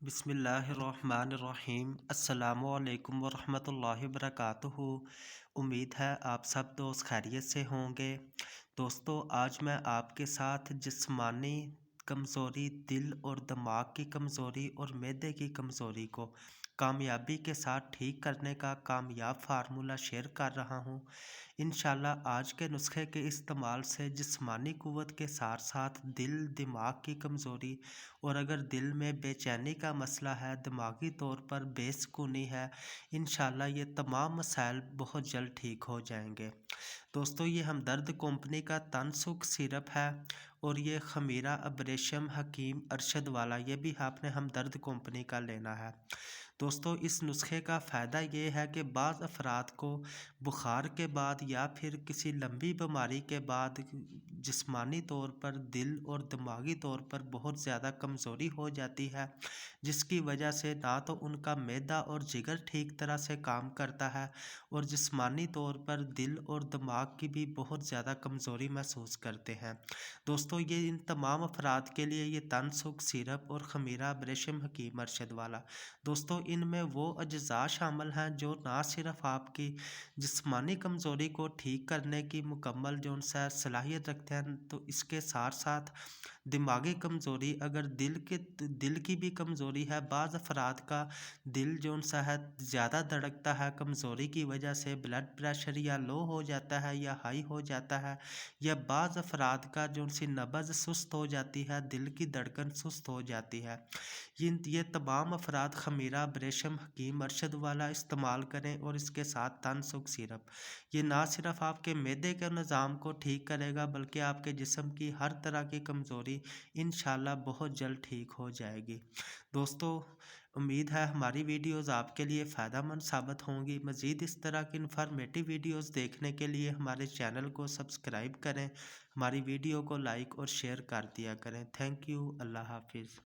बिस्मिल्लाहिर्रहमानिर्रहीम। अस्सलामु अलैकुम वरहमतुल्लाहि वबरकातुहू। उम्मीद है आप सब दोस्त खैरियत से होंगे। दोस्तों, आज मैं आपके साथ जिस्मानी कमज़ोरी, दिल और दिमाग की कमज़ोरी और मैदे की कमज़ोरी को कामयाबी के साथ ठीक करने का कामयाब फार्मूला शेयर कर रहा हूँ। इंशाल्लाह आज के नुस्खे के इस्तेमाल से जिस्मानी क़ुव्वत के साथ साथ दिल दिमाग की कमज़ोरी और अगर दिल में बेचैनी का मसला है, दिमागी तौर पर बेसुकूनी है, इंशाल्लाह ये तमाम मसाइल बहुत जल्द ठीक हो जाएंगे। दोस्तों, ये हमदर्द कंपनी का तनसुख सिरप है और ये खमीरा अब्रेशम हकीम अरशद वाला, ये भी आपने हमदर्द कंपनी का लेना है। दोस्तों, इस नुस्खे का फ़ायदा ये है कि बाज़ अफराद को बुखार के बाद या फिर किसी लंबी बीमारी के बाद जिस्मानी तौर पर दिल और दिमागी तौर पर बहुत ज़्यादा कमज़ोरी हो जाती है, जिसकी वजह से ना तो उनका मैदा और जिगर ठीक तरह से काम करता है और जिस्मानी तौर पर दिल और दिमाग की भी बहुत ज़्यादा कमज़ोरी महसूस करते हैं। दोस्तों, ये इन तमाम अफराद के लिए ये तनसुख सिरप और खमीरा अब्रेशम हकीम अरशद वाला, दोस्तों, इनमें वो अज्जा शामिल हैं जो ना सिर्फ आपकी जिस्मानी कमज़ोरी को ठीक करने की मुकम्मल जो सा सलाहियत रखते हैं, तो इसके साथ साथ दिमागी कमज़ोरी, अगर दिल की भी कमज़ोरी है, बाज़ अफराद का दिल जो सा है ज़्यादा धड़कता है, कमज़ोरी की वजह से ब्लड प्रेशर या लो हो जाता है या हाई हो जाता है, या बाज़ अफराद का जो सी नब्ज़ सुस्त हो जाती है, दिल की धड़कन सुस्त हो जाती है। ये तमाम अफराद खमीरा अब्रेशम हकीम अरशद वाला इस्तेमाल करें और इसके साथ तनसुख सिरप, ये ना सिर्फ आपके मैदे के निज़ाम को ठीक करेगा बल्कि आपके जिस्म की हर तरह की कमज़ोरी इंशाल्लाह बहुत जल्द ठीक हो जाएगी। दोस्तों, उम्मीद है हमारी वीडियोज़ आपके लिए फ़ायदेमंद साबित होंगी। मज़ीद इस तरह की इन्फॉर्मेटिव वीडियोज़ देखने के लिए हमारे चैनल को सब्सक्राइब करें, हमारी वीडियो को लाइक और शेयर कर दिया करें। Thank you. अल्लाह हाफिज़।